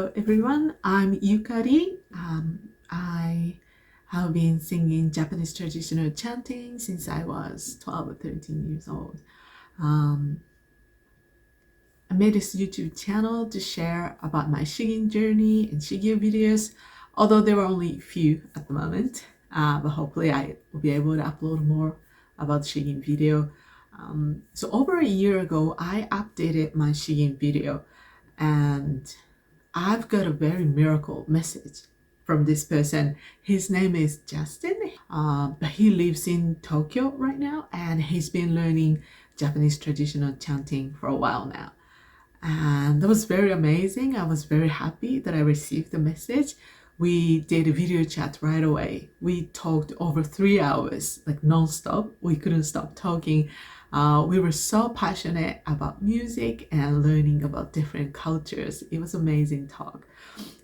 Hello everyone, I'm Yukari. I have been singing Japanese traditional chanting since I was 12 or 13 years old. Um, I made this YouTube channel to share about my Shigin journey and Shigio videos, although there were only few at the moment, but hopefully I will be able to upload more about Shigin video. So over a year ago, I updated my Shigin video and I've got a very miracle message from this person. His name is Justin, but he lives in Tokyo right now and he's been learning Japanese traditional chanting for a while now. And that was very amazing. I was very happy that I received the message. We did a video chat right away. We talked over 3 hours, like nonstop. We couldn't stop talking. We were so passionate about music and learning about different cultures. It was amazing talk.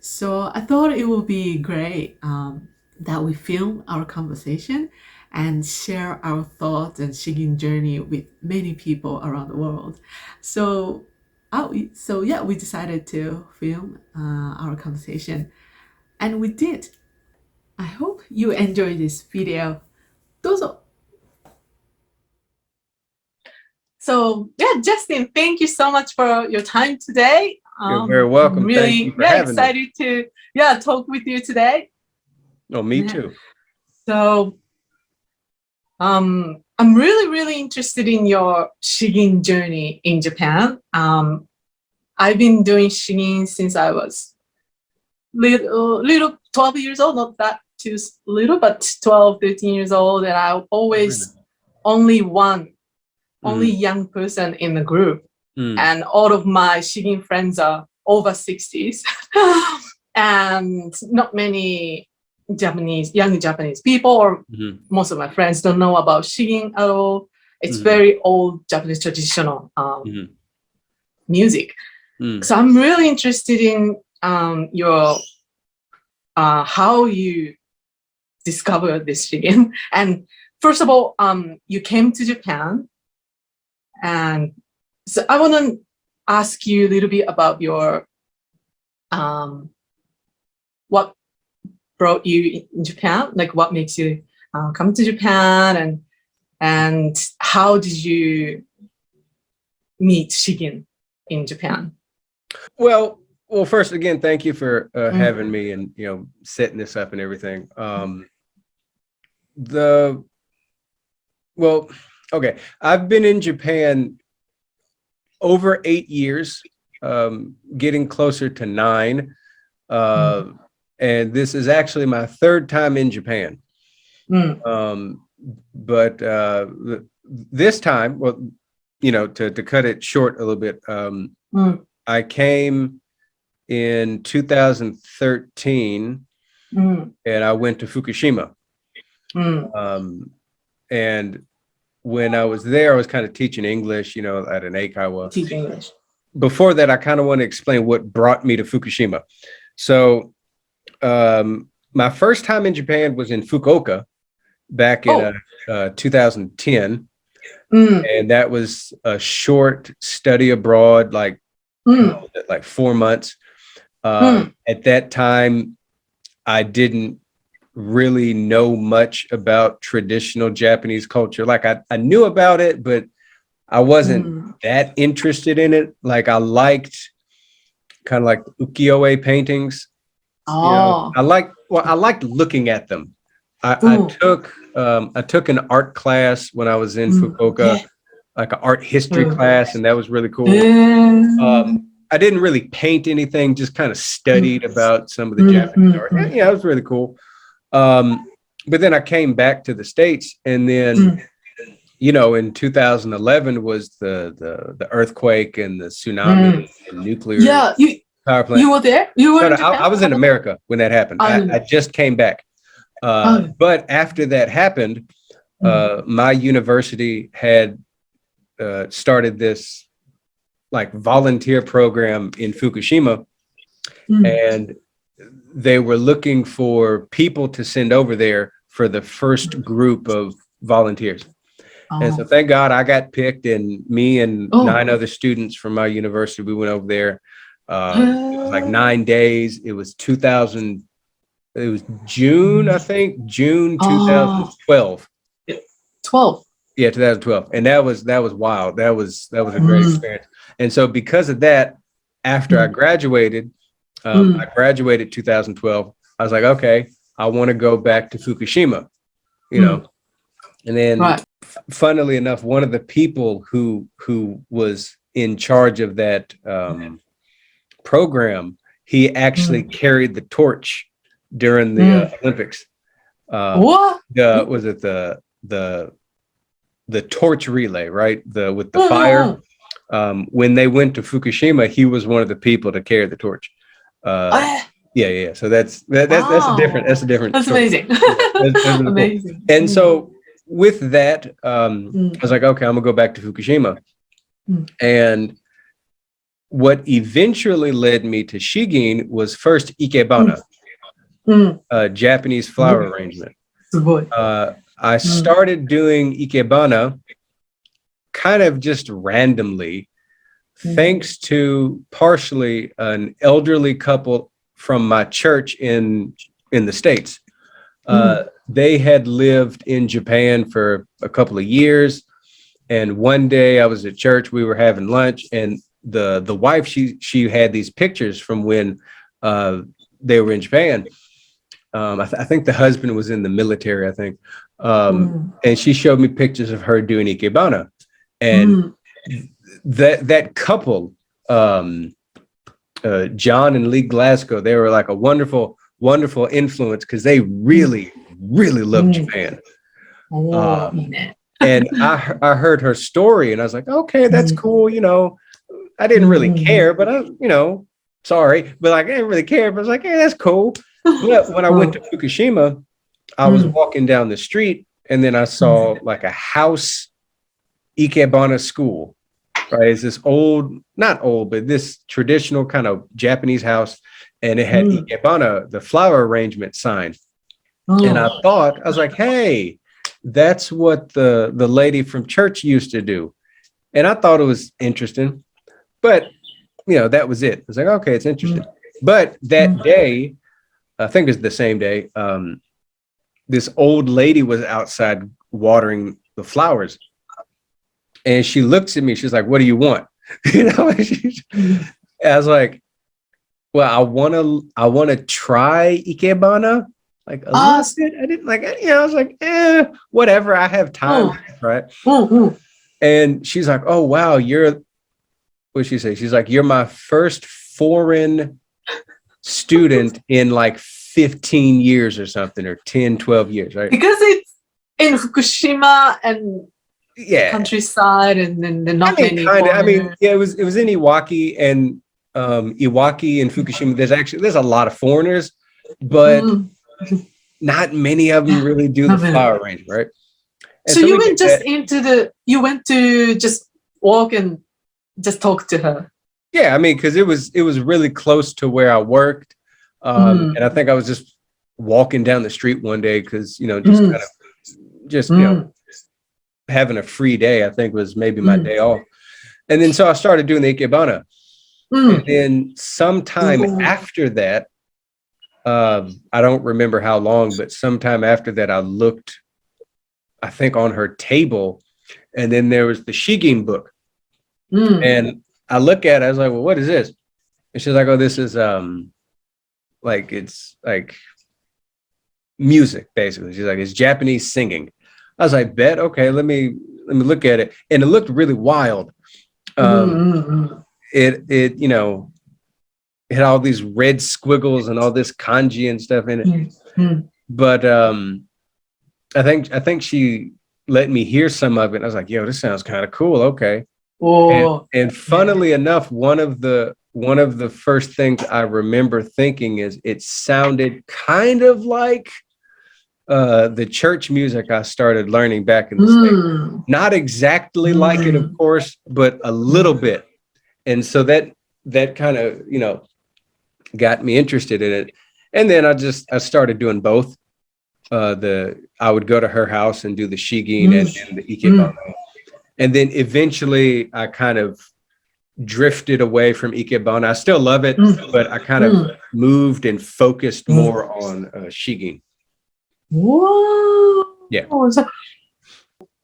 So I thought it would be great that we film our conversation and share our thoughts and Shigin journey with many people around the world. So yeah, we decided to film our conversation, and we did. I hope you enjoy this video. どうぞ. So yeah, Justin, thank you so much for your time today. You're very welcome. I'm really, Thank you for having excited me. to talk with you today. Oh, me too. So I'm really interested in your Shigin journey in Japan. I've been doing Shigin since I was little 12 years old, not that too little, but 12, 13 years old. And I always only young person in the group. And all of my Shigin friends are over 60s. And not many young Japanese people, or most of my friends don't know about Shigin at all. It's very old Japanese traditional music. So I'm really interested in your how you discovered this Shigin. And first of all, you came to Japan, and so I want to ask you a little bit about your what brought you in Japan, like what makes you come to Japan, and how did you meet Shigin in Japan? Well, first again, thank you for having me and setting this up and everything. Okay, I've been in Japan over 8 years, getting closer to 9. And this is actually my 3rd time in Japan. But this time, well, to cut it short a little bit, I came in 2013 and I went to Fukushima. And when I was there, I was kind of teaching English, at an Eikaiwa. Teaching English. Before that, I kind of want to explain what brought me to Fukushima. So my first time in Japan was in Fukuoka back in 2010. And that was a short study abroad, like 4 months. At that time, I didn't really know much about traditional Japanese culture. Like I knew about it, but I wasn't that interested in it. Like I liked kind of like ukiyo-e paintings. I liked looking at them. I took an art class when I was in Fukuoka, like an art history class, and that was really cool. I didn't really paint anything, just kind of studied about some of the Japanese art. Yeah, it was really cool. But then I came back to the States, and then in 2011 was the earthquake and the tsunami and nuclear power plant. You were there? You were in Japan? I was in America when that happened. I just came back. But after that happened, my university had started this like volunteer program in Fukushima, and they were looking for people to send over there for the first group of volunteers. And so thank God I got picked, and me and 9 other students from my university, we went over there. It was like 9 days. It was 2000. It was June, I think, June 2012. 12. Yeah, 2012, and that was wild. That was a great experience. And so because of that, after I graduated, I graduated 2012. I was like, okay, I want to go back to Fukushima, you know. And then, Right. funnily enough, one of the people who was in charge of that program, he actually carried the torch during the Olympics. What? Was it the torch relay, right? With the fire. When they went to Fukushima, he was one of the people to carry the torch. Yeah. So that's a different. That's a different. That's story. amazing. That's really Amazing. Cool. And so with that, I was like, okay, I'm gonna go back to Fukushima. And what eventually led me to Shigin was first ikebana, Japanese flower arrangement. I started doing ikebana kind of just randomly, thanks to partially an elderly couple from my church in the States. They had lived in Japan for a couple of years, and one day I was at church, we were having lunch, and the wife, she had these pictures from when they were in Japan. I think the husband was in the military, I think. And she showed me pictures of her doing ikebana. And that couple, John and Lee Glasgow, they were like a wonderful, wonderful influence because they really, really loved Japan. And I heard her story and I was like, okay, that's cool. You know, I didn't really care, but sorry, but like, I didn't really care, but I was like, hey, that's cool. But when I went to Fukushima, I was walking down the street and then I saw like a house ikebana school, right? It's this old, not old, but this traditional kind of Japanese house. And it had ikebana, the flower arrangement sign. And I was like, hey, that's what the lady from church used to do. And I thought it was interesting, but that was it. I was like, okay, it's interesting. But that day, I think it's the same day, this old lady was outside watering the flowers. And she looks at me, she's like, what do you want? I was like, well, I want to try ikebana. Like a little bit. I didn't like, I was like, whatever. I have time, right? And she's like, oh, wow, what'd she say? She's like, you're my first foreign student in like 15 years or something, or 10, 12 years, right? Because it's in Fukushima and countryside, and then not many. It was in Iwaki, and Iwaki and Fukushima. There's a lot of foreigners, but not many of them really do the flower arrangement, right? And so you went to just walk and just talk to her. Yeah, because it was really close to where I worked, and I think I was just walking down the street one day because having a free day. I think was maybe my day off, and then so I started doing the ikebana, and then sometime after that, I don't remember how long, but sometime after that, I looked, I think, on her table, and then there was the Shigin book, and I look at it, I was like, well, what is this? And she's like, oh, this is it's like music, basically. She's like, it's Japanese singing. I was like, bet, okay, let me look at it. And it looked really wild. It had all these red squiggles and all this kanji and stuff in it. But I think she let me hear some of it. I was like, yo, this sounds kind of cool. Okay. And funnily enough, one of the first things I remember thinking is it sounded kind of like the church music I started learning back in the States. Not exactly like it, of course, but a little bit. And so that kind of, got me interested in it. And then I started doing both. I would go to her house and do the Shigin and the ikebana. And then eventually I kind of drifted away from Ikebana. I still love it, but I kind of moved and focused more on Shigin. Whoa. Yeah. So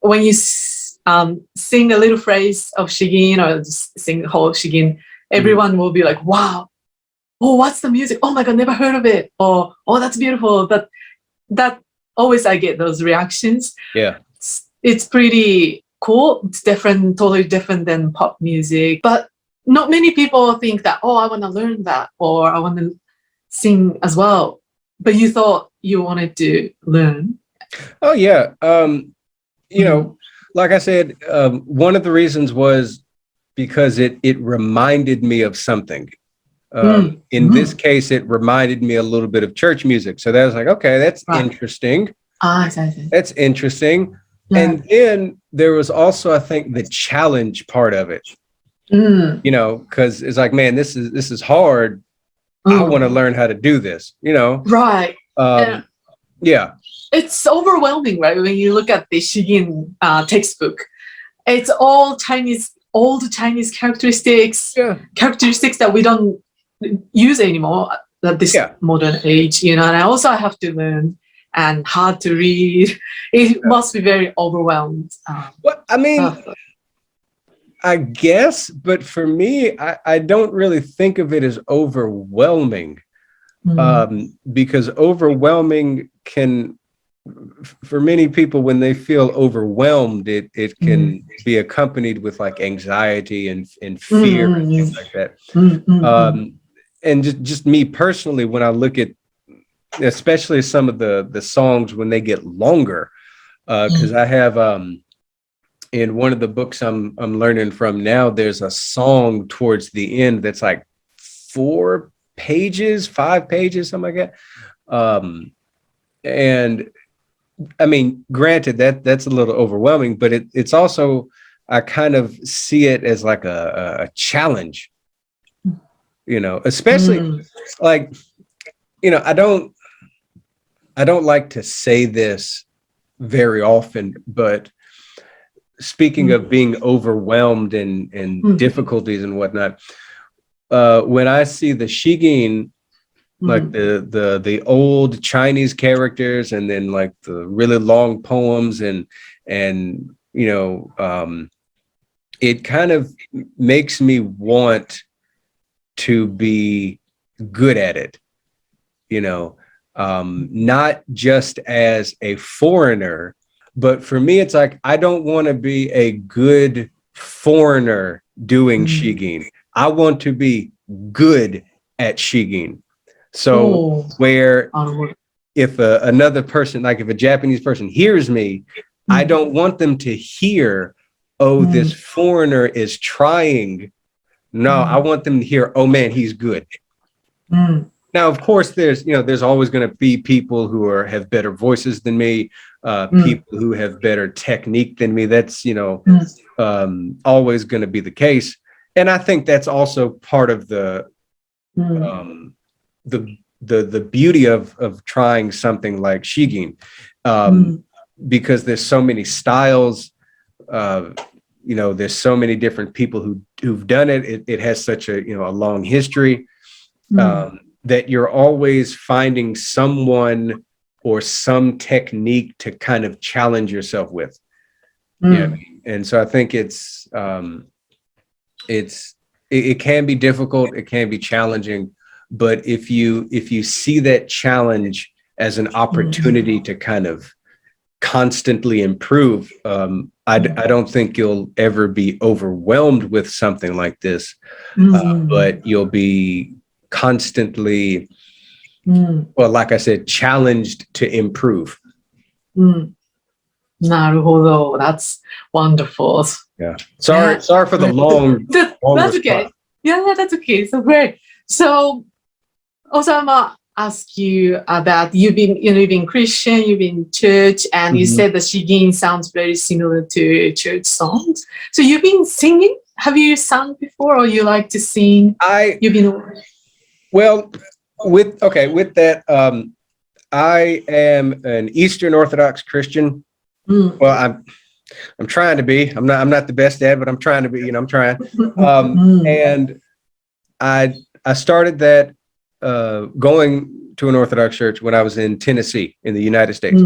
when you sing a little phrase of Shigin or just sing the whole Shigin, everyone will be like, wow, oh, what's the music? Oh my God, never heard of it. Or, oh, that's beautiful. That always I get those reactions. Yeah. It's pretty cool. It's different, totally different than pop music. But not many people think that, oh, I want to learn that or I want to sing as well. But you thought you wanted to learn. Oh, yeah. You know, like I said, one of the reasons was because it reminded me of something. In this case, it reminded me a little bit of church music. So that was like, okay, that's interesting. That's interesting. Yeah. And then there was also, I think, the challenge part of it. You know, because it's like, man, this is hard. I want to learn how to do this, you know. Right. Yeah. It's overwhelming, right? When you look at the Shigin textbook, it's all Chinese, old Chinese characteristics that we don't use anymore at this modern age, you know. And I have to learn and hard to read. It must be very overwhelmed. Well, I mean, I guess, but for me, I don't really think of it as overwhelming, because overwhelming can, for many people, when they feel overwhelmed, it can be accompanied with like anxiety and fear and things like that. And just me personally, when I look at, especially some of the songs when they get longer, because I have in one of the books I'm learning from now, there's a song towards the end that's like 4 pages, 5 pages, something like that. And I mean, granted, that's a little overwhelming, but it's also, I kind of see it as like a challenge, you know, especially like, you know, I don't like to say this very often, but speaking of being overwhelmed and difficulties and whatnot, when I see the Shigin, like the old Chinese characters, and then like the really long poems, and you know, it kind of makes me want to be good at it, you know, not just as a foreigner, but for me, it's like, I don't want to be a good foreigner doing Shigin. I want to be good at Shigin. So where if another person, like if a Japanese person hears me, I don't want them to hear, oh, this foreigner is trying. No, I want them to hear, oh man, he's good. Now, of course, there's always going to be people who have better voices than me, people who have better technique than me. That's, always going to be the case. And I think that's also part of the beauty of trying something like Shigin, because there's so many styles, there's so many different people who've done it. It has such a long history, that you're always finding someone or some technique to kind of challenge yourself with. Yeah, and so I think it can be difficult, it can be challenging, but if you see that challenge as an opportunity to kind of constantly improve, I don't think you'll ever be overwhelmed with something like this, but you'll be constantly, well, like I said, challenged to improve. なるほど. That's wonderful. Yeah. Sorry for the long. That's okay. Yeah, that's okay. So great. So also I'm gonna ask you about you've been Christian, you've been church, and you said the Shigin sounds very similar to church songs. So you've been singing. Have you sung before, or you like to sing? Well, with that, I am an Eastern Orthodox Christian. Well, I'm trying to be. I'm not the best at it, but I'm trying to be. I'm trying. And I started that going to an Orthodox church when I was in Tennessee in the United States.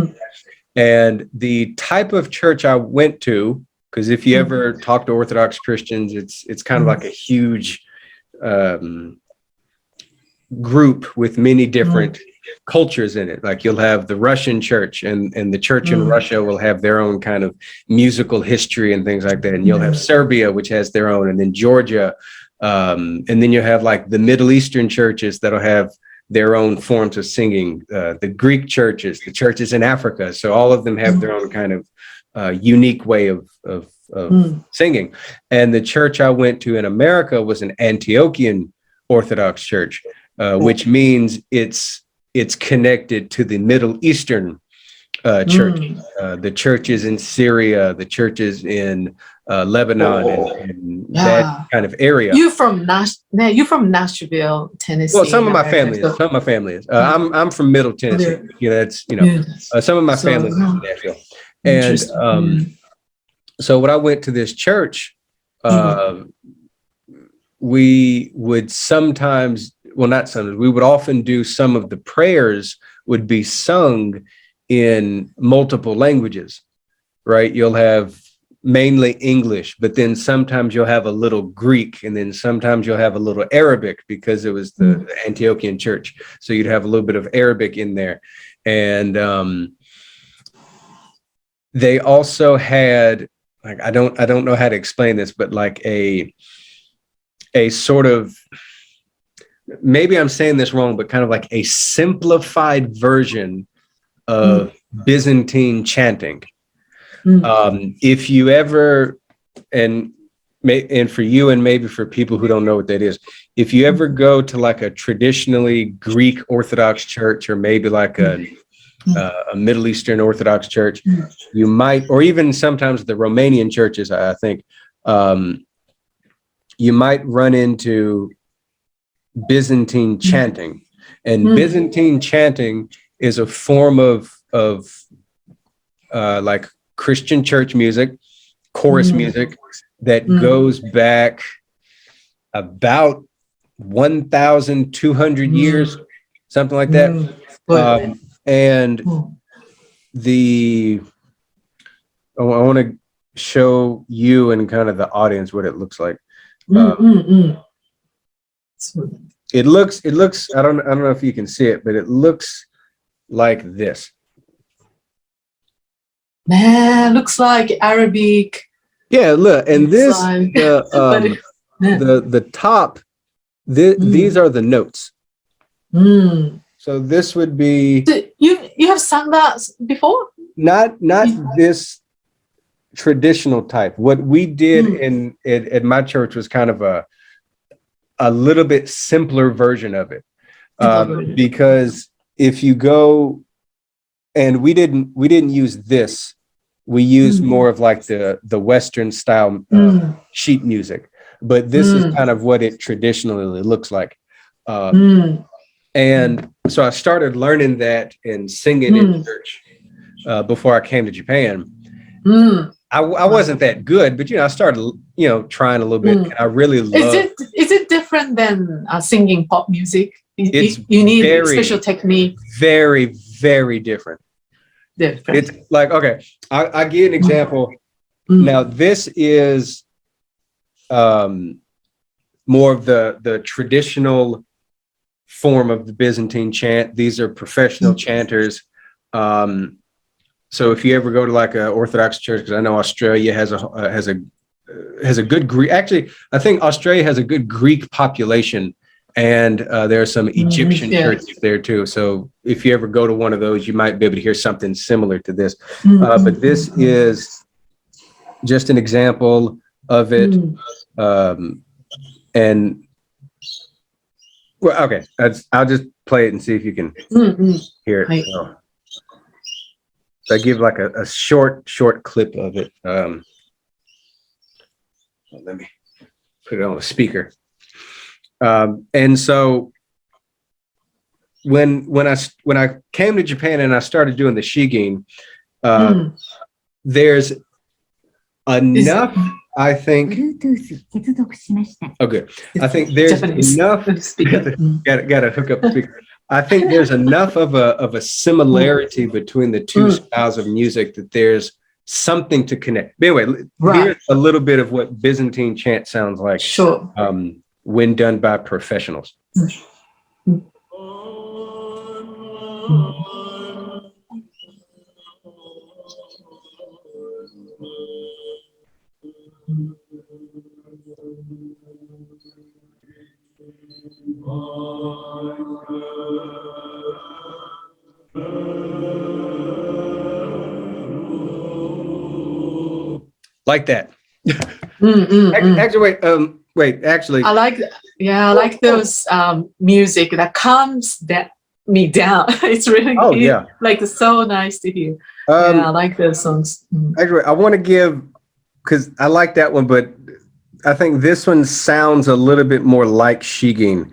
And the type of church I went to, because if you ever talk to Orthodox Christians, it's kind of like a huge group with many different cultures in it. Like you'll have the Russian church, and the church in Russia will have their own kind of musical history and things like that. And you'll have Serbia, which has their own, and then Georgia. And then you'll have like the Middle Eastern churches that'll have their own forms of singing, the Greek churches, the churches in Africa. So all of them have their own kind of unique way of singing. And the church I went to in America was an Antiochian Orthodox church, which means it's connected to the Middle Eastern church. The churches in Syria, the churches in Lebanon, and that kind of area. You're from Nashville, Tennessee. Well, some of my family is. I'm from Middle Tennessee. Some of my family is in Nashville. And so when I went to this church, we would sometimes, well, not sometimes, we would often do some of the prayers would be sung in multiple languages, right? You'll have mainly English, but then sometimes you'll have a little Greek, and then sometimes you'll have a little Arabic, because it was the Antiochian church. So you'd have a little bit of Arabic in there. And they also had, like, I don't know how to explain this, but like a sort of, maybe I'm saying this wrong, but kind of like a simplified version of Byzantine chanting. If you ever, and for you and maybe for people who don't know what that is, if you ever go to like a traditionally Greek Orthodox church, or maybe like a Middle Eastern Orthodox church, you might, or even sometimes the Romanian churches, I think, you might run into Byzantine chanting. And Byzantine chanting is a form of like Christian church music, chorus music, that goes back about 1,200 years, something like that. And I want to show you and kind of the audience what it looks like. It looks, I don't know if you can see it, but it looks like this. Man, looks like Arabic. Yeah, look, and this, the top, these are the notes. So this would be. So you have sung that before? Not this traditional type. What we did at my church was kind of a little bit simpler version of it, because if you go, and we didn't use this. We used more of like the Western style sheet music, but this is kind of what it traditionally looks like. And so I started learning that and singing in church before I came to Japan. I wasn't that good, but I started trying a little bit, and I really love. Is it different than singing pop music? You need special technique. Very, very different. It's like, okay, I'll give you an example. Now this is more of the traditional form of the Byzantine chant. These are professional chanters. So if you ever go to like an Orthodox church, because I know Australia has a good Greek. Actually, I think Australia has a good Greek population, and there are some Egyptian churches there too. So if you ever go to one of those, you might be able to hear something similar to this. But this is just an example of it. And well, okay, I'll just play it and see if you can hear it. So I give like a short clip of it. Let me put it on a speaker. And so when I came to Japan and I started doing the Shigin, there's enough, I think. Oh, good. I think there's enough. Got to hook up the speaker. I think there's enough of a similarity between the two styles of music that there's something to connect. But anyway, here's a little bit of what Byzantine chant sounds like. Sure. When done by professionals. Like that. Actually, wait. Actually, I like those music that calms me down. It's really like so nice to hear. I like those songs. Actually, I want to give, because I like that one, but I think this one sounds a little bit more like Shigin.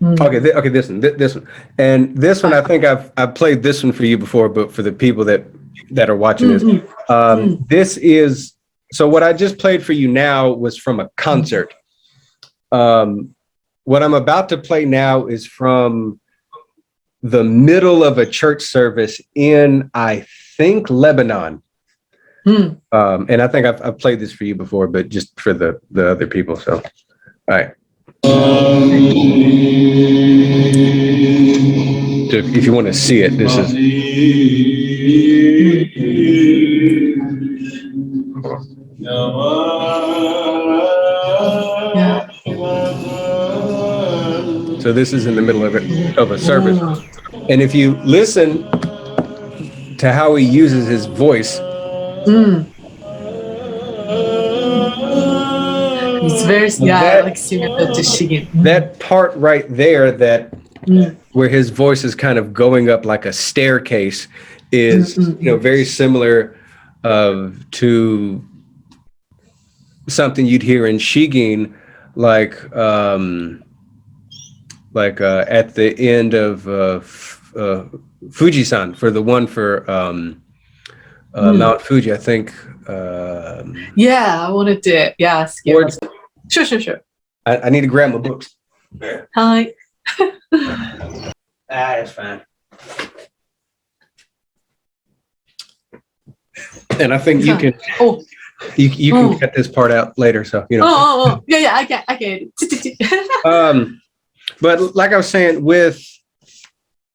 Okay, this one, and this one, I think I've played this one for you before, but for the people that are watching this, this is, so what I just played for you now was from a concert. What I'm about to play now is from the middle of a church service in, I think, Lebanon. And I think I've played this for you before, but just for the other people. So, all right. So if you want to see it, this is. So this is in the middle of a service. And if you listen to how he uses his voice, it's very like similar to Shigin. That part right there, where his voice is kind of going up like a staircase, is very similar to something you'd hear in Shigin, like at the end of Fujisan, for the one for Mount Fuji, I think. I wanted to. Yes. Sure. I need to grab my books. Hi. It's fine. And I think you can. You can cut this part out later, so you know. I get it. But like I was saying, with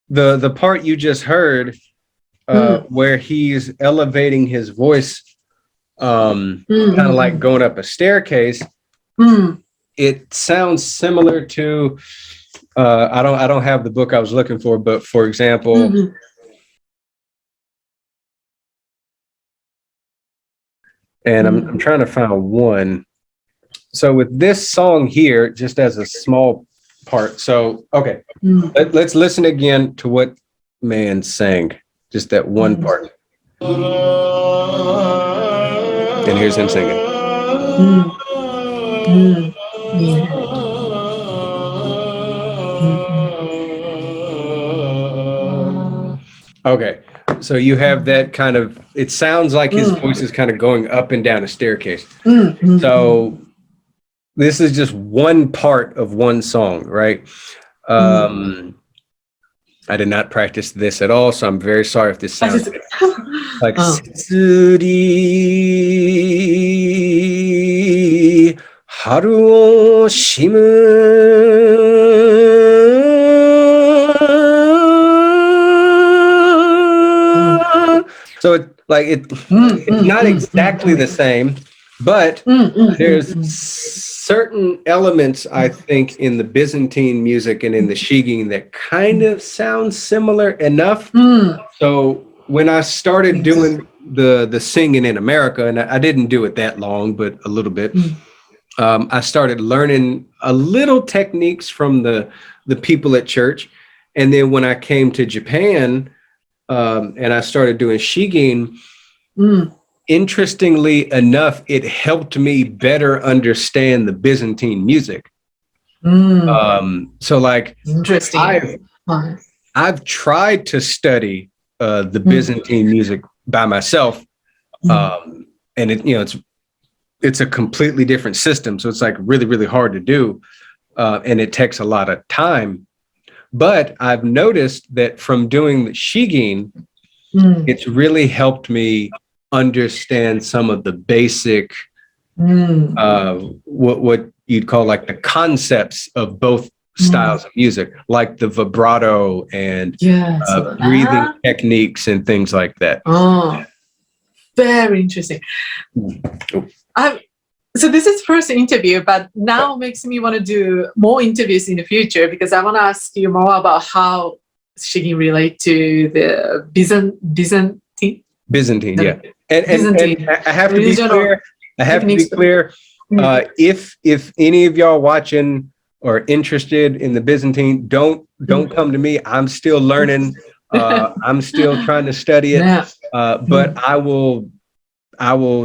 the part you just heard, where he's elevating his voice, kind of like going up a staircase, it sounds similar to. I don't have the book I was looking for, but for example. And I'm trying to find one. So with this song here, just as a small part. So, okay, let's listen again to what man sang, just that one part. And here's him singing. Okay, so you have that kind of, it sounds like his voice is kind of going up and down a staircase. So this is just one part of one song, right? I did not practice this at all, so I'm very sorry if this sounds like Setsuri Haru o Shimu. So it's not exactly the same, but there's certain elements, I think, in the Byzantine music and in the Shigin that kind of sound similar enough. So when I started doing the singing in America, and I didn't do it that long, but a little bit, I started learning a little techniques from the people at church. And then when I came to Japan, and I started doing Shigin, interestingly enough, it helped me better understand the Byzantine music. So like, Interesting. I've tried to study the Byzantine music by myself, and it's it's a completely different system. So it's like really, really hard to do. And it takes a lot of time. But I've noticed that from doing the Shigin, it's really helped me understand some of the basic, what you'd call like the concepts of both styles of music, like the vibrato and breathing techniques and things like that. Oh, very interesting. So this is first interview, but now makes me want to do more interviews in the future, because I want to ask you more about how Shigin relate to the Byzantine. Yeah. And I have to be clear. If any of y'all watching or interested in the Byzantine, don't come to me. I'm still learning. I'm still trying to study it. But I will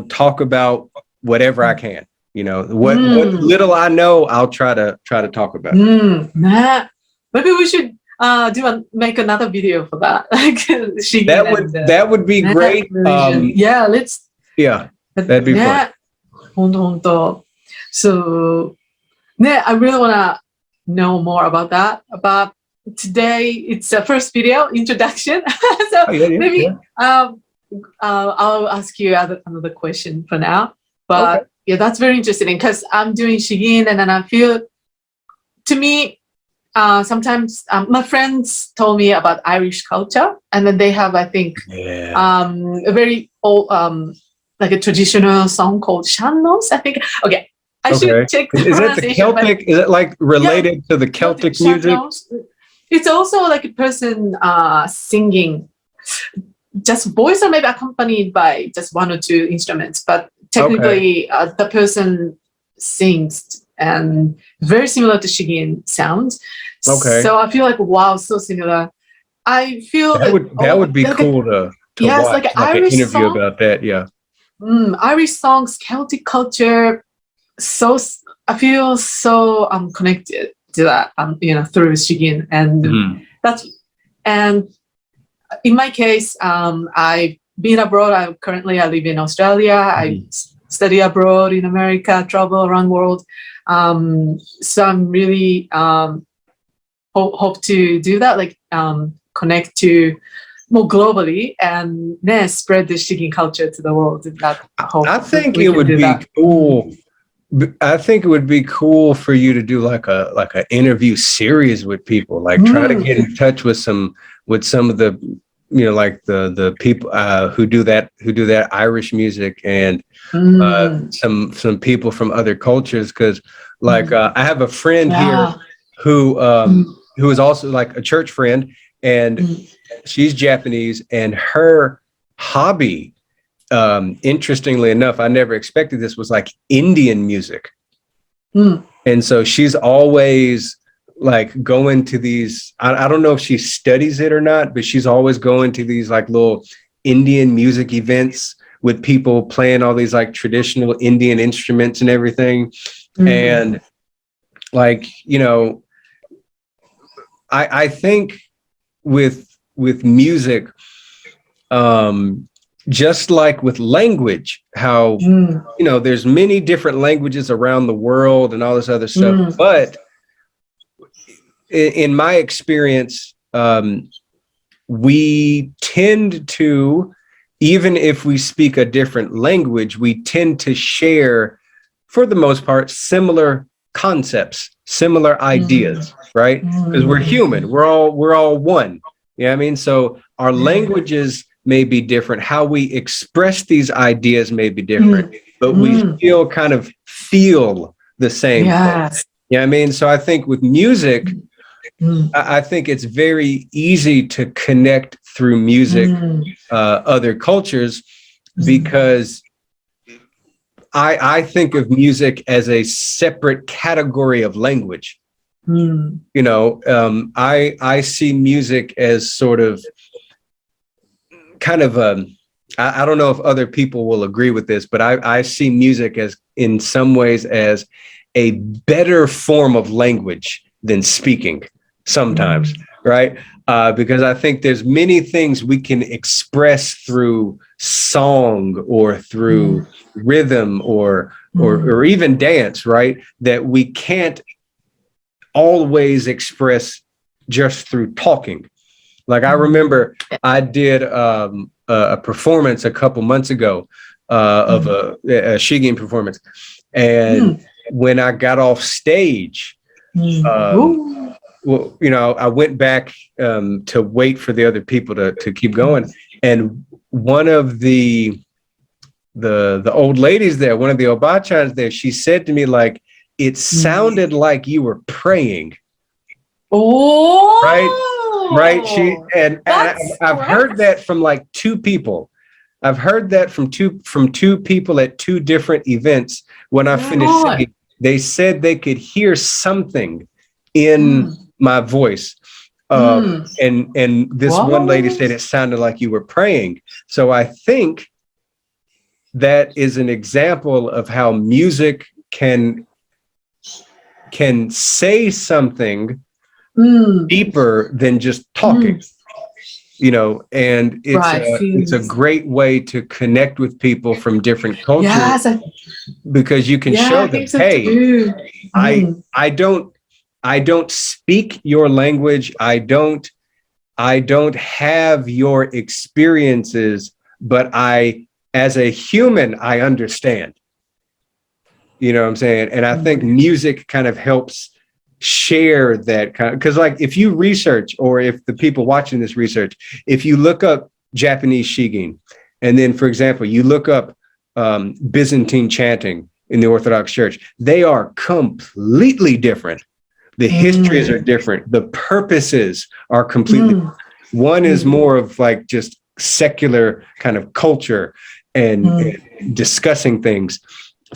talk about whatever I can. You know, what little I know, I'll try to talk about. Maybe we should make another video for that. That would be great. That'd be fun. So, I really want to know more about that. But today it's a first video introduction. So maybe I'll ask you another question for now. But yeah, that's very interesting, because I'm doing Shigin, and then I feel, to me, sometimes my friends told me about Irish culture, and then they have, I think, a very old, like a traditional song called Shannos, I think. Okay, I should check the pronunciation. Is it the Celtic? Is it like related to the Celtic music? It's also like a person singing, just voice, or maybe accompanied by just one or two instruments, but technically the person sings, and very similar to Shigin sounds. So I feel like, wow, so similar. I feel that would be cool to watch, like Irish an interview song, about that. Yeah. Irish songs, Celtic culture. So I feel so connected to that, through Shigin, and and in my case, I've been abroad. I live in Australia. I study abroad in America, travel around the world. So I'm really hope to do that, like connect to more globally, and then spread the Shigin culture to the world. I think it would be cool. I think it would be cool for you to do like a interview series with people, like try to get in touch with some of the, like the people who do that Irish music, and some people from other cultures, because like I have a friend here who is also like a church friend, and she's Japanese, and her hobby, interestingly enough, I never expected this, was like Indian music. And so she's always like going to these, I don't know if she studies it or not, but she's always going to these like little Indian music events with people playing all these like traditional Indian instruments and everything. And like, I think with music, just like with language, how, there's many different languages around the world and all this other stuff. But in my experience, we tend to, even if we speak a different language, we tend to share, for the most part, similar concepts, similar ideas, right? Because we're human, we're all one. You know what I mean? So our languages may be different, how we express these ideas may be different, but we still kind of feel the same thing. You know what I mean? So I think with music, I think it's very easy to connect through music, other cultures, because I think of music as a separate category of language. I see music as sort of kind of I don't know if other people will agree with this, but I see music as, in some ways, as a better form of language than speaking sometimes, right? because I think there's many things we can express through song or through rhythm or even dance, right? That we can't always express just through talking. Like I remember I did a performance a couple months ago of a Shigin performance. And when I got off stage, well, you know, I went back to wait for the other people to keep going. And one of the old ladies there, one of the obachans there, she said to me, like, it sounded like you were praying. Oh, Right. And I've heard that from like two people. I've heard that from two people at two different events. When I finished singing, they said they could hear something in my voice. And this one lady said it sounded like you were praying. So I think that is an example of how music can say something deeper than just talking. You know, and it's a great way to connect with people from different cultures, because you can show them, hey, I don't speak your language. I don't have your experiences, but as a human, I understand. You know what I'm saying? And I think music kind of helps share that kind of, because like if you research, or if the people watching this research, if you look up Japanese Shigin, and then, for example, you look up Byzantine chanting in the Orthodox Church, they are completely different. The histories are different. The purposes are completely different. One is more of like just secular kind of culture and discussing things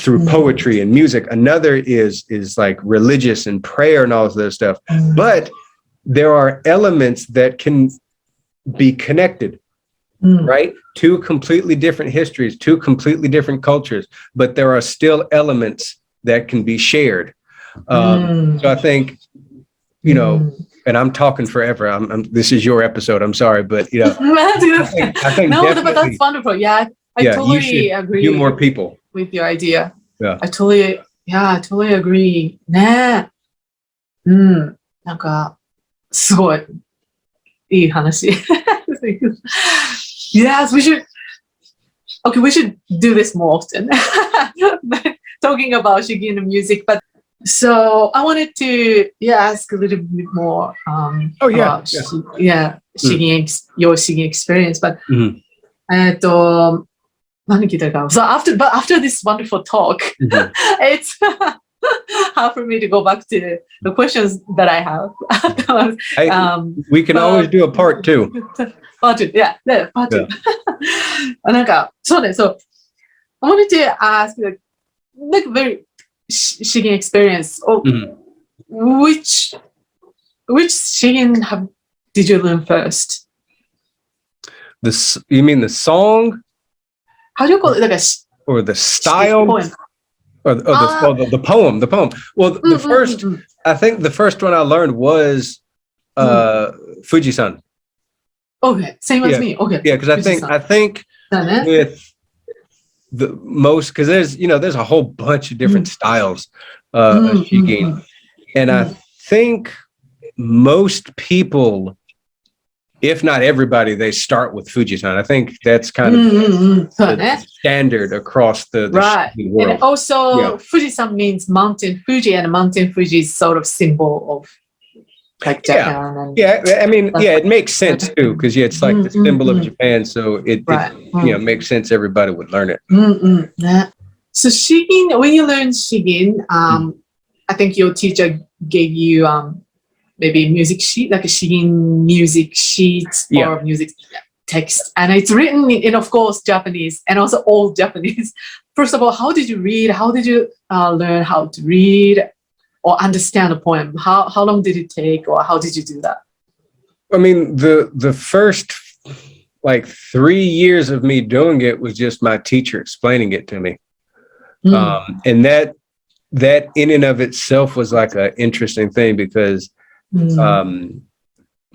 through poetry and music. Another is like religious and prayer and all of this stuff. But there are elements that can be connected, right? Two completely different histories, two completely different cultures, but there are still elements that can be shared. So I think, you know, and I'm talking forever. This is your episode. I'm sorry, but you know, I think no, but that's wonderful. Yeah, I totally agree. Do more people with your idea. Yeah. I totally agree. ね。なんかすごいいい話。Yes, we should. Okay, we should do this more often. Talking about Shigin music, but so I wanted to ask a little bit more about Shigin, your Shigin experience. But 何聞いたか So after this wonderful talk, it's hard for me to go back to the questions that I have. We can always do a part two. Part two, part two. なんかそうね、そう。I wanted to ask like very Shigin experience. Which Shigin did you learn first? You mean the song? How do you call it? Like or the style? Poem. Or the poem. The poem. Well, the first, I think the first one I learned was Fuji-san. Okay, same as me. Okay. Yeah, because I think with the most, because there's a whole bunch of different styles of Shigin. And I think most people, if not everybody, they start with Fuji-san. I think that's kind of the standard across the right. world. And also, Fuji-san means mountain Fuji, and mountain Fuji is sort of symbol of like Japan. I mean, it makes sense too, because it's like the symbol of Japan, so it makes sense everybody would learn it. So Shigin, when you learn Shigin, I think your teacher gave you maybe music sheet, like a Shigin music sheet or music text. And it's written in, of course, Japanese and also old Japanese. First of all, how did you read? How did you learn how to read or understand a poem? How long did it take, or how did you do that? I mean, the first like 3 years of me doing it was just my teacher explaining it to me. And that in and of itself was like an interesting thing, because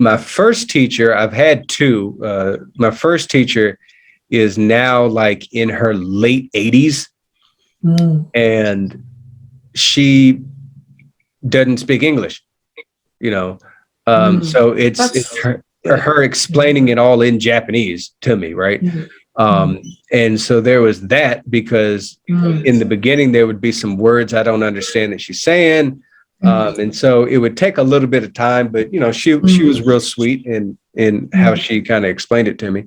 my first teacher, I've had two. My first teacher is now like in her late 80s, and she doesn't speak English, you know. So it's her explaining it all in Japanese to me, right? And so there was that, because in the beginning there would be some words I don't understand that she's saying. And so it would take a little bit of time, but you know, she was real sweet in how she kind of explained it to me.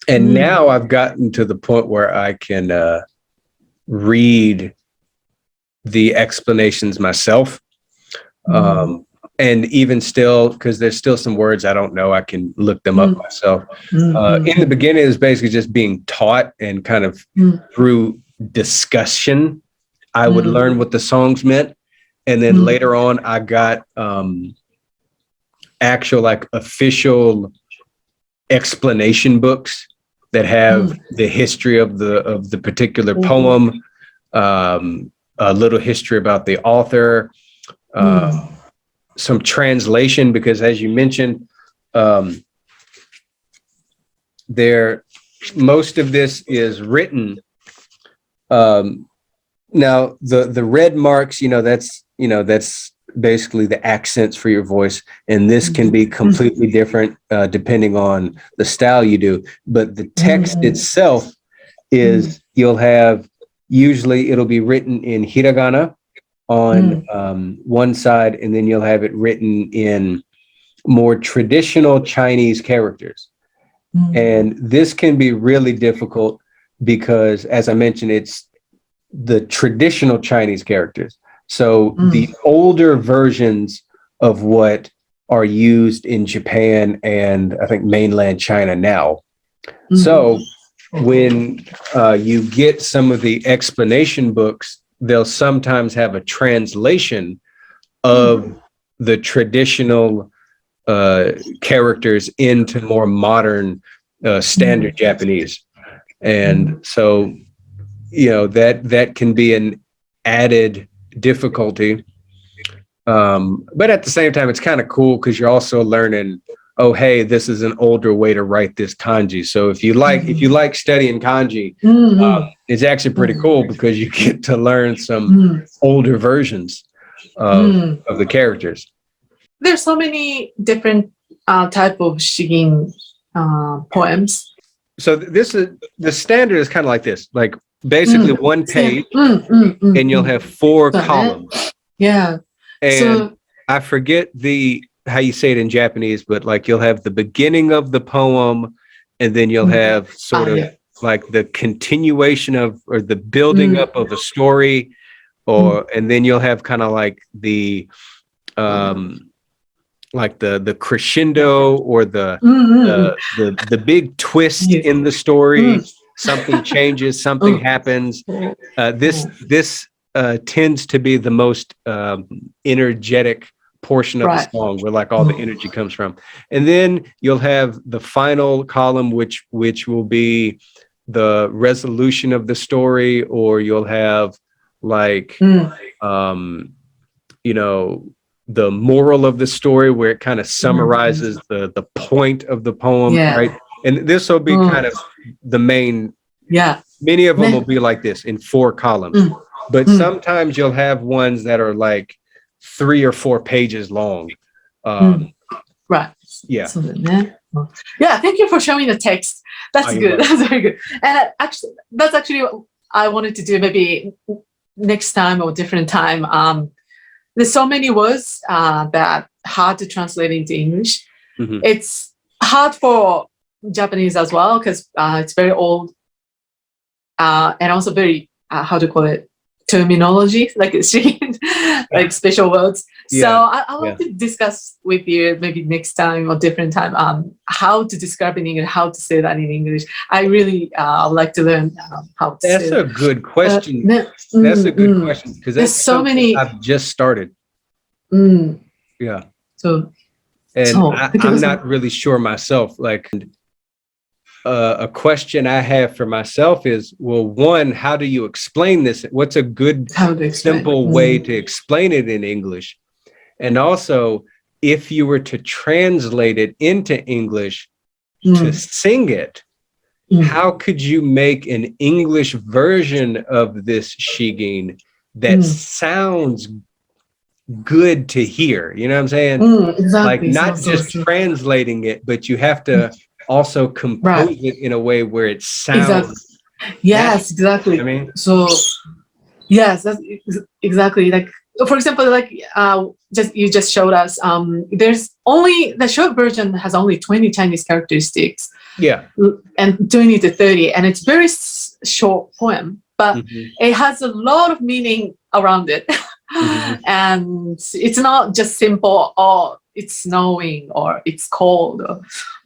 And now I've gotten to the point where I can read the explanations myself. And even still, because there's still some words I don't know, I can look them up myself. In the beginning, it was basically just being taught, and kind of through discussion, I would learn what the songs meant. And then later on, I got actual like official explanation books that have the history of the particular poem, a little history about the author, some translation, because as you mentioned, most of this is written. Now the red marks, that's basically the accents for your voice, and this can be completely different depending on the style you do. But the text itself is, usually it'll be written in hiragana on one side, and then you'll have it written in more traditional Chinese characters. And this can be really difficult because, as I mentioned, it's the traditional Chinese characters. So the older versions of what are used in Japan and I think mainland China now. So when you get some of the explanation books, they'll sometimes have a translation of the traditional characters into more modern standard Japanese. And so, that can be an added difficulty. But at the same time, it's kind of cool because you're also learning, oh, hey, this is an older way to write this kanji. So if you like studying kanji, it's actually pretty cool because you get to learn some older versions of the characters. There's so many different type of Shigin poems. So the standard is kind of like this, like basically one page, and you'll have 4 columns. Yeah. And I forget how you say it in Japanese, but like you'll have the beginning of the poem, and then you'll have sort of like the continuation of, or the building up of a story, and then you'll have kind of like the crescendo, or the big twist in the story. Something changes, something happens. This tends to be the most energetic portion of the song, where like all the energy comes from. And then you'll have the final column, which will be the resolution of the story, or you'll have like the moral of the story, where it kind of summarizes the point of the poem, right? And this will be kind of the main. Many of them will be like this in 4 columns, but sometimes you'll have ones that are like 3 or 4 pages long. Right. Yeah. Yeah. Thank you for showing the text. That's good. That's very good. And that's actually what I wanted to do. Maybe next time or different time. There's so many words that hard to translate into English. It's hard for Japanese as well because it's very old and also very how to call it, terminology, like like special words. So I want to discuss with you maybe next time or different time how to describe in English, how to say that in English. I really would like to learn how to say that. That's a good question. That's a good question, because there's so many. I've just started. Yeah. I'm not really sure myself. Like a question I have for myself is, well, one, how do you explain this? What's a good, simple way to explain it in English? And also, if you were to translate it into English to sing it, how could you make an English version of this Shigin that sounds good to hear? You know what I'm saying? Like Exactly. not just translating it, but you have to also compose it in a way where it sounds exactly. Yes, natural. exactly. I mean, So yes, that's exactly like, for example, like just you just showed us. There's only the short version has only 20 Chinese characteristics. yeah, and 20 to 30, and it's very short poem, but it has a lot of meaning around it. And it's not just simple, oh, it's snowing or it's cold.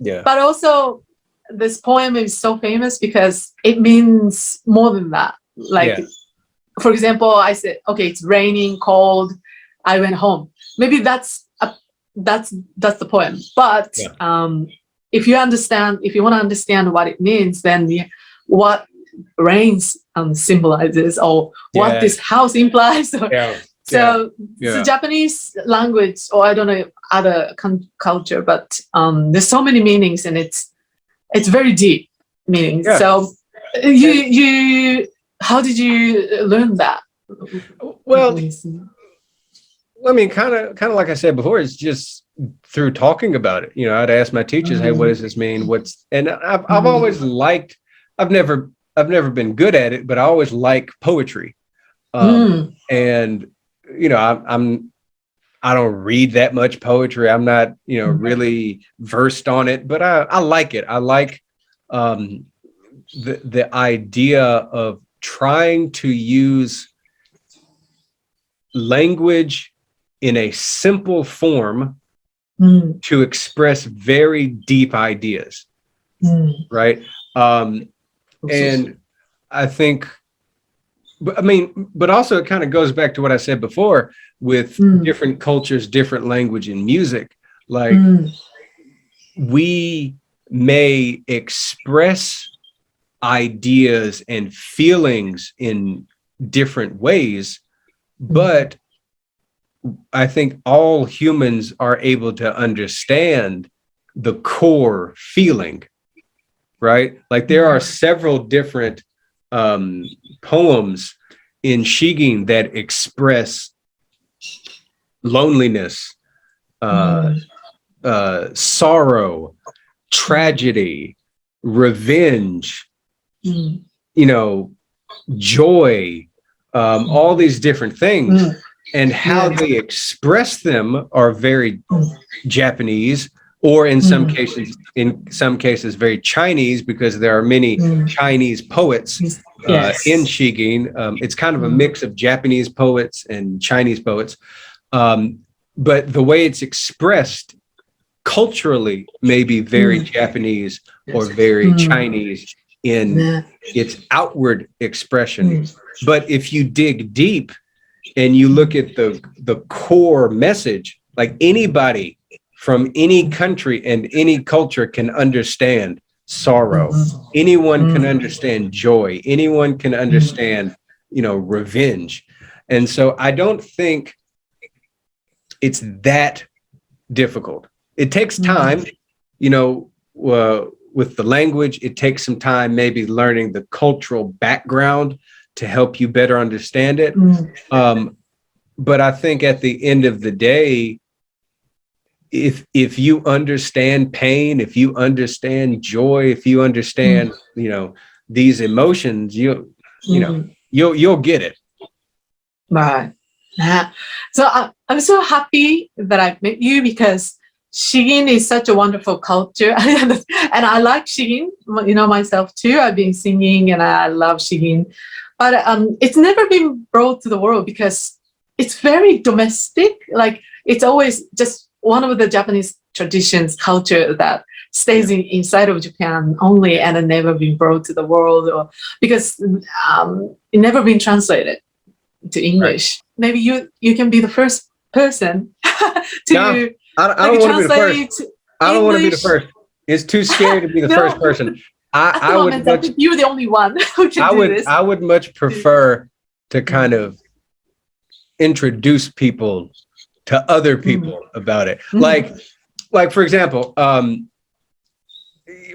yeah, But also, this poem is so famous because it means more than that. Like, for example, I said, okay, it's raining, cold, I went home. Maybe that's the poem. But if you want to understand what it means, then what rains symbolizes, or what this house implies. So the Japanese language, or I don't know other culture, but there's so many meanings, and it's very deep meanings. So you how did you learn that? Well, I mean, kind of like I said before, it's just through talking about it. You know, I'd ask my teachers, "Hey, what does this mean? And I've always liked. I've never been good at it, but I always like poetry. And you know, I don't read that much poetry. I'm not, you know, really versed on it, but I like it. I like the idea of trying to use language in a simple form to express very deep ideas, right? And I think, but also it kind of goes back to what I said before with different cultures, different language and music. Like we may express ideas and feelings in different ways, but I think all humans are able to understand the core feeling, right? Like there are several different poems in Shigin that express loneliness, sorrow, tragedy, revenge, you know, joy, all these different things. And how they express them are very Japanese, or in some cases very Chinese, because there are many Chinese poets in Shigin. It's kind of a mix of Japanese poets and Chinese poets, but the way it's expressed culturally may be very Japanese or very Chinese in its outward expression. But if you dig deep and you look at the core message, like anybody from any country and any culture can understand sorrow. Anyone can understand joy. Anyone can understand, you know, revenge. And so I don't think it's that difficult. It takes time, you know, with the language, it takes some time, maybe learning the cultural background to help you better understand it. But I think at the end of the day, if you understand pain, if you understand joy, if you understand, you know, these emotions, you'll get it. Right. Yeah. So I'm so happy that I've met you, because Shigin is such a wonderful culture. And I like Shigin, you know, myself too. I've been singing and I love Shigin. But it's never been brought to the world because it's very domestic. Like it's always just one of the Japanese traditions, culture that stays inside of Japan only, and never been brought to the world, or because it never been translated to English. Maybe you can be the first person to No, I don't want to be the first. I don't want to be the first. It's too scary to be the first person. I think you're the only one who can do this. I would much prefer to kind of introduce people to other people about it. Like for example, well,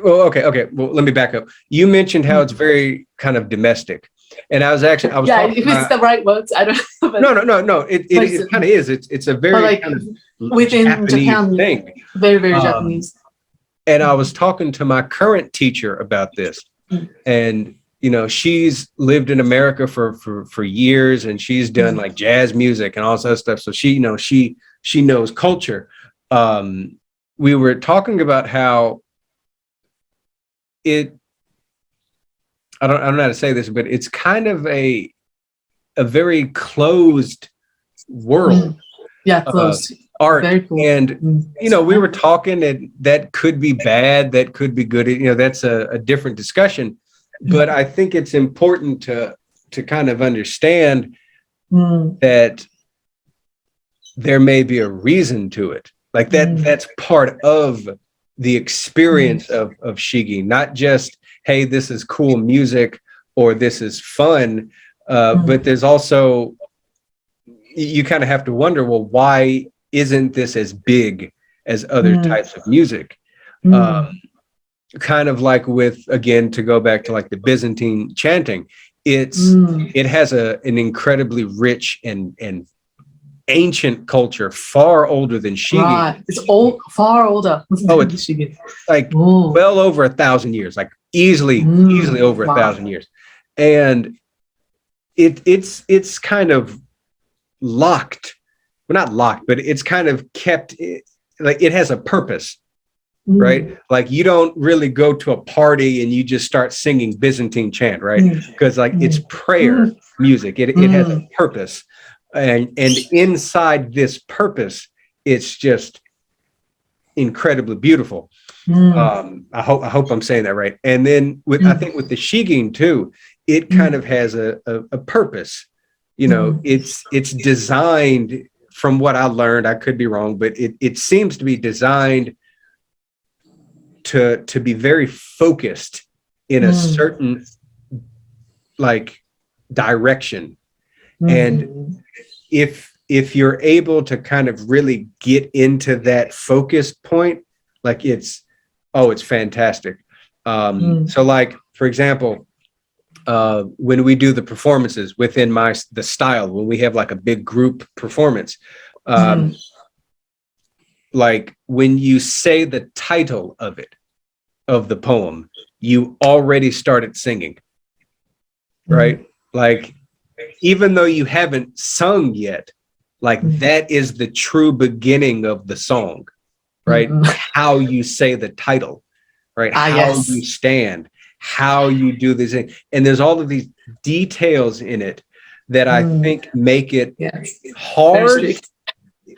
okay. Well, let me back up. You mentioned how it's very kind of domestic, and I was Yeah, talking if it's the right words, I don't know. no. It kind of is. It's a very like kind of within Japanese Japan, thing. very Japanese. And I was talking to my current teacher about this, and she's lived in America for years, and she's done like jazz music and all that stuff. So she knows culture. We were talking about how I don't know how to say this, but it's kind of a very closed world. Yeah, closed. Art. Cool. And we were talking, and that could be bad, that could be good. That's a different discussion. But I think it's important to kind of understand that there may be a reason to it. Like that's part of the experience of Shigin, not just, hey, this is cool music or this is fun. But there's also, you kind of have to wonder, well, why isn't this as big as other types of music? Kind of like with, again, to go back to like the Byzantine chanting, it has an incredibly rich and ancient culture, far older than Shigin. Right. It's far older. Oh, it's Shigin. Like well over 1,000 years, like easily over 1,000 years. And it's kind of locked. Well, not locked, but it's kind of kept, like it has a purpose, right? Like you don't really go to a party and you just start singing Byzantine chant, right? Because like it's prayer music. It has a purpose. And inside this purpose, it's just incredibly beautiful. I hope I'm saying that right. And then I think with the Shigin too, it kind of has a purpose. It's designed, from what I learned, I could be wrong, but it seems to be designed to be very focused in a certain like direction. And if you're able to kind of really get into that focus point, like it's fantastic. So like, for example, when we do the performances within the style, when we have like a big group performance, like when you say the title of the poem, you already started singing, right? Like, even though you haven't sung yet, like that is the true beginning of the song, right? How you say the title, right? How you stand, how you do this thing. And there's all of these details in it that I think make it hard.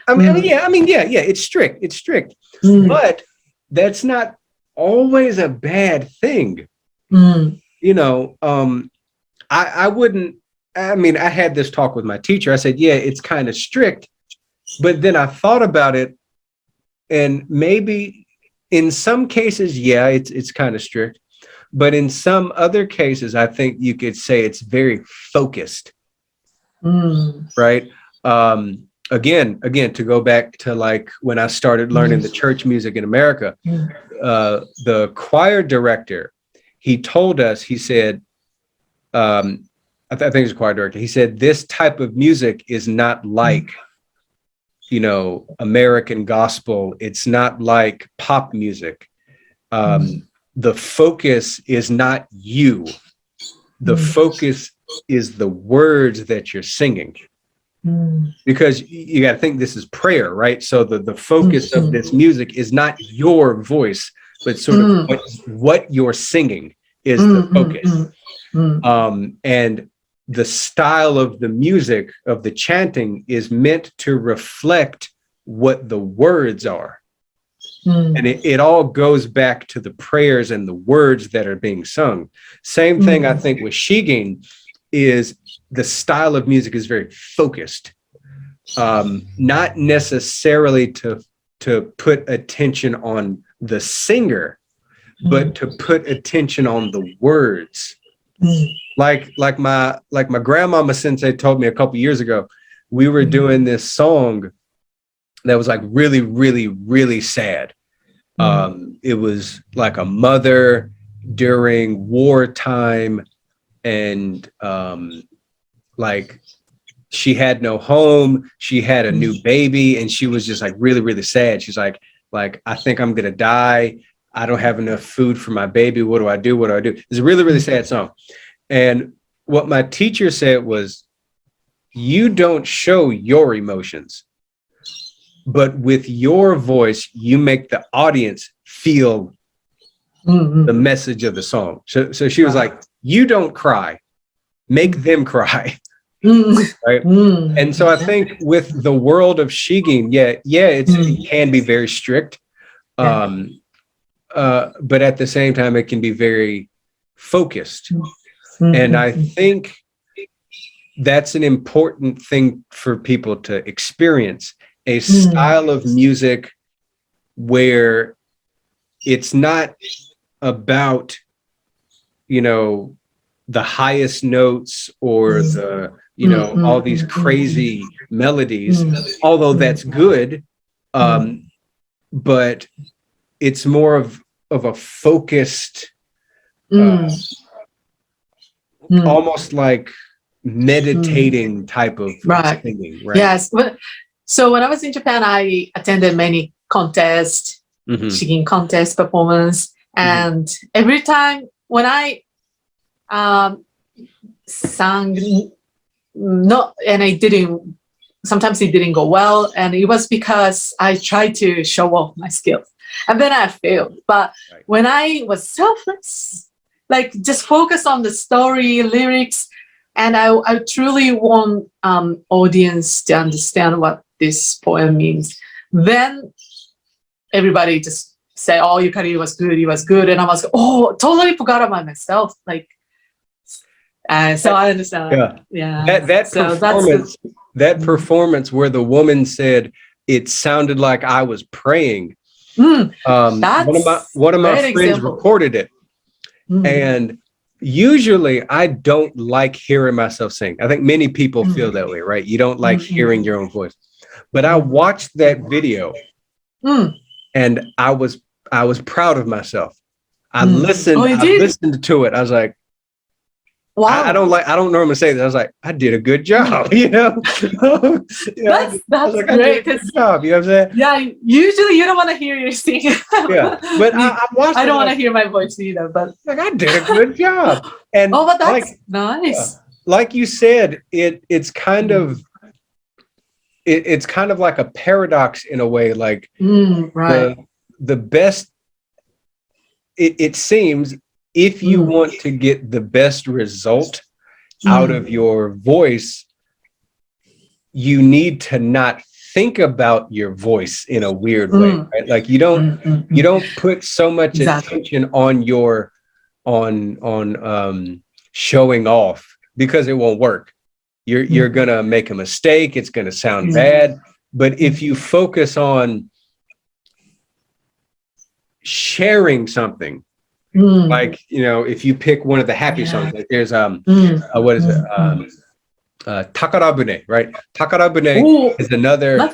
I mean, it's strict. It's strict. But that's not always a bad thing. I wouldn't, I had this talk with my teacher. I said, yeah, it's kind of strict. But then I thought about it, and maybe in some cases, yeah, it's kind of strict. But in some other cases, I think you could say it's very focused, right? Again, to go back to like when I started learning the church music in America, the choir director, he told us, he said, I think he's a choir director. He said, this type of music is not like, American gospel. It's not like pop music. The focus is not you. The focus is the words that you're singing. Because you got to think this is prayer, right? So the focus of this music is not your voice, but sort of what you're singing is the focus. And the style of the music, of the chanting, is meant to reflect what the words are. And it all goes back to the prayers and the words that are being sung. Same thing, I think, with Shigin, is the style of music is very focused. Not necessarily to put attention on the singer, but to put attention on the words. Like my grandmama sensei told me a couple years ago, we were doing this song that was like really, really, really sad. It was like a mother during wartime, and like she had no home. She had a new baby, and she was just like really, really sad. She's like, I think I'm gonna die. I don't have enough food for my baby. What do I do? What do I do? It's a really, really sad song. And what my teacher said was, you don't show your emotions, but with your voice, you make the audience feel the message of the song. So she was like, you don't cry, make them cry. Right. And so I think with the world of Shigin, it can be very strict. But at the same time, it can be very focused. And I think that's an important thing for people to experience, a style of music where it's not about, you know, the highest notes or the, you know, all these crazy melodies, although that's good. But it's more of a focused, almost like meditating type of singing, right? Yes. So when I was in Japan, I attended many contests, Shigin contest performance, and every time when I sang, and I didn't. Sometimes it didn't go well, and it was because I tried to show off my skills, and then I failed. But when I was selfless, like just focus on the story, lyrics, and I truly want audience to understand what this poem means, then everybody just say, "Oh, Yukari was good. He was good," and I was, "Oh, totally forgot about myself." Like, so I understand. Yeah. That so performance, that performance where the woman said it sounded like I was praying. One of my friends recorded it, and usually I don't like hearing myself sing. I think many people feel that way, right? You don't like hearing your own voice. But I watched that video, and I was proud of myself. I listened. I listened to it. I was like, wow. I don't normally say that. I was like, I did a good job, you know. That's like, great. Good job, you know what I'm saying? Yeah. Usually, you don't want to hear your singing. Yeah, but I watched. I don't want to hear my voice either. But like, I did a good job. And but that's nice. Like you said, it's kind of. It's kind of like a paradox in a way, like the best, it seems, if you want to get the best result out of your voice, you need to not think about your voice in a weird way, right? Like you don't put so much attention on your showing off, because it won't work. You're gonna make a mistake. It's gonna sound bad. But if you focus on sharing something, like, you know, if you pick one of the happy songs, like there's what is it? Takarabune, right? Takarabune is another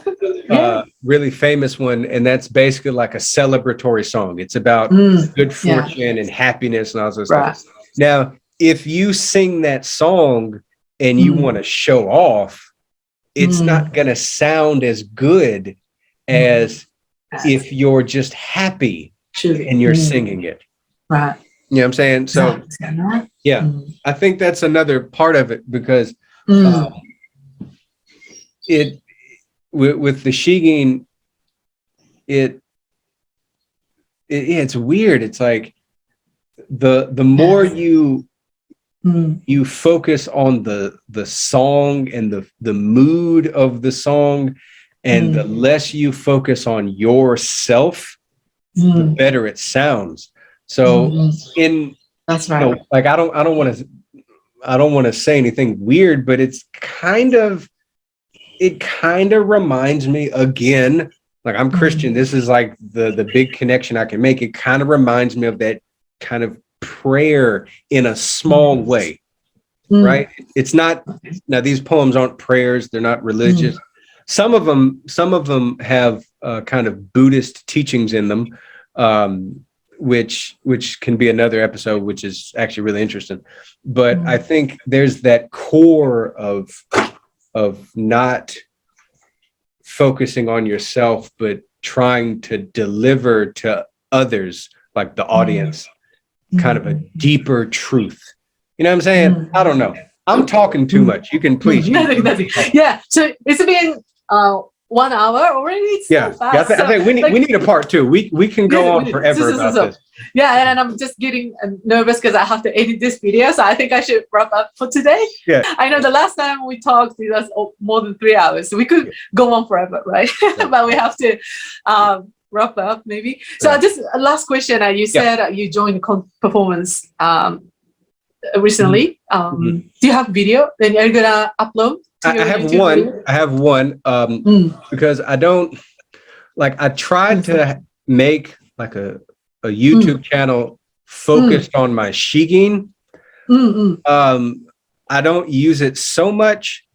really famous one, and that's basically like a celebratory song. It's about good fortune and happiness and all those stuff. Now, if you sing that song and you want to show off, it's not going to sound as good as if you're just happy and you're singing it. Right. You know what I'm saying? So, yeah, I think that's another part of it, because it with the Shigin, it's weird. It's like the more you focus on the song and the mood of the song, and the less you focus on yourself, the better it sounds. So that's right. You know, like I don't want to say anything weird, but it kind of reminds me, again, like I'm Christian. This is like the big connection I can make. It kind of reminds me of that kind of prayer in a small way, right? It's not, now these poems aren't prayers, they're not religious. some of them have kind of Buddhist teachings in them, which can be another episode, which is actually really interesting. But I think there's that core of not focusing on yourself, but trying to deliver to others, like the audience, kind of a deeper truth. You know what I'm saying? I don't know. I'm talking too much. You can please. Nothing. Yeah. So it's been 1 hour already. It's so fast. I think we need a part two. We can go on forever about this. Yeah, and I'm just getting nervous because I have to edit this video, so I think I should wrap up for today. Yeah. I know the last time we talked, it was more than 3 hours, so we could go on forever, right? But we have to wrap up maybe. So just a last question. You said you joined performance recently. Do you have video? Then you're gonna upload? I have one because I don't like. I tried to make like a YouTube channel focused on my Shigin. I don't use it so much.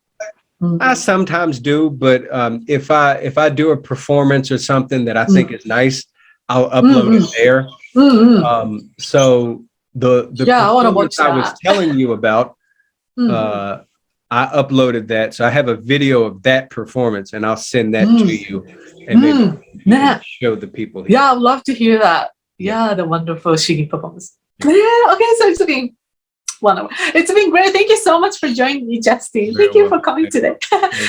I sometimes do, but if I do a performance or something that I think is nice, I'll upload it there. So the performance I was telling you about, I uploaded that, so I have a video of that performance, and I'll send that to you, and maybe you can show the people here. Yeah, I'd love to hear that. Yeah, the wonderful Shigin performance. Yeah, okay, so it's been 1 hour. It's been great. Thank you so much for joining me, Justin. Thank you for coming today.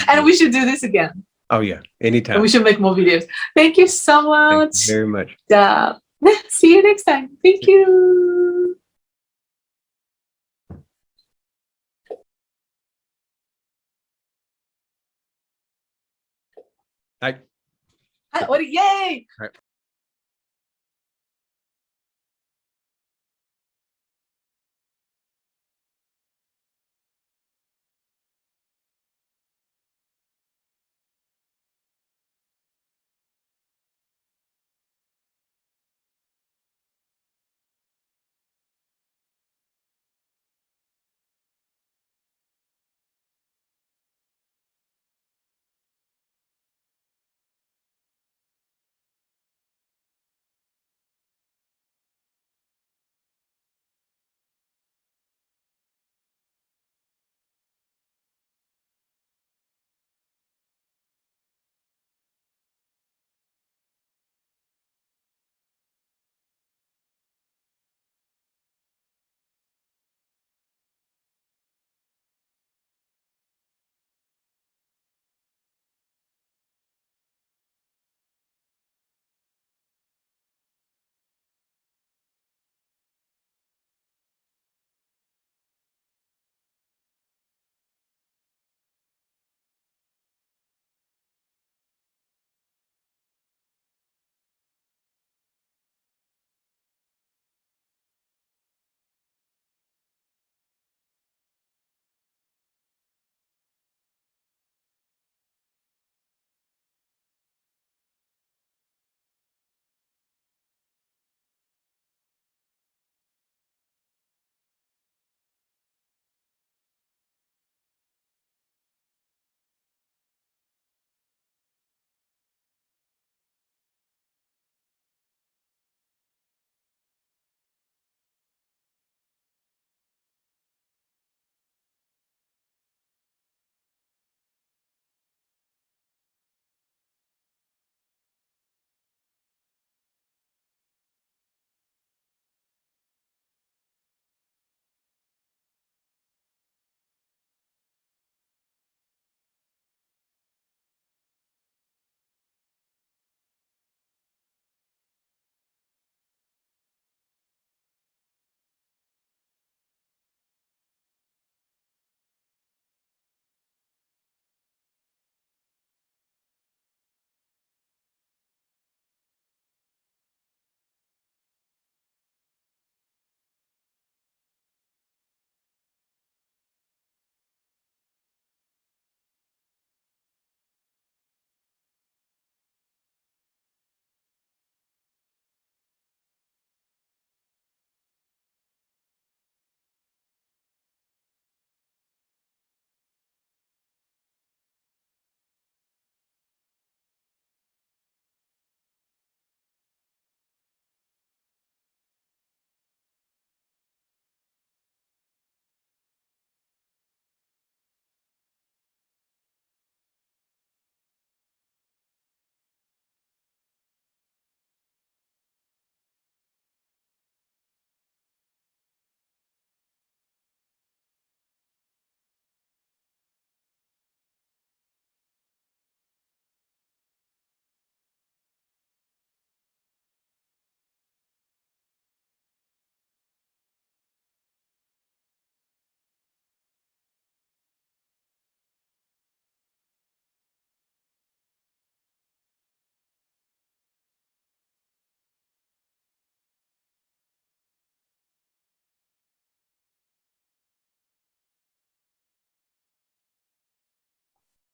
And we should do this again. Oh yeah, anytime. And we should make more videos. Thank you so much. Thank you very much. See you next time. Thank you. Hi. Yay! Right.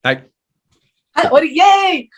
はい。はい、終わり、イエーイ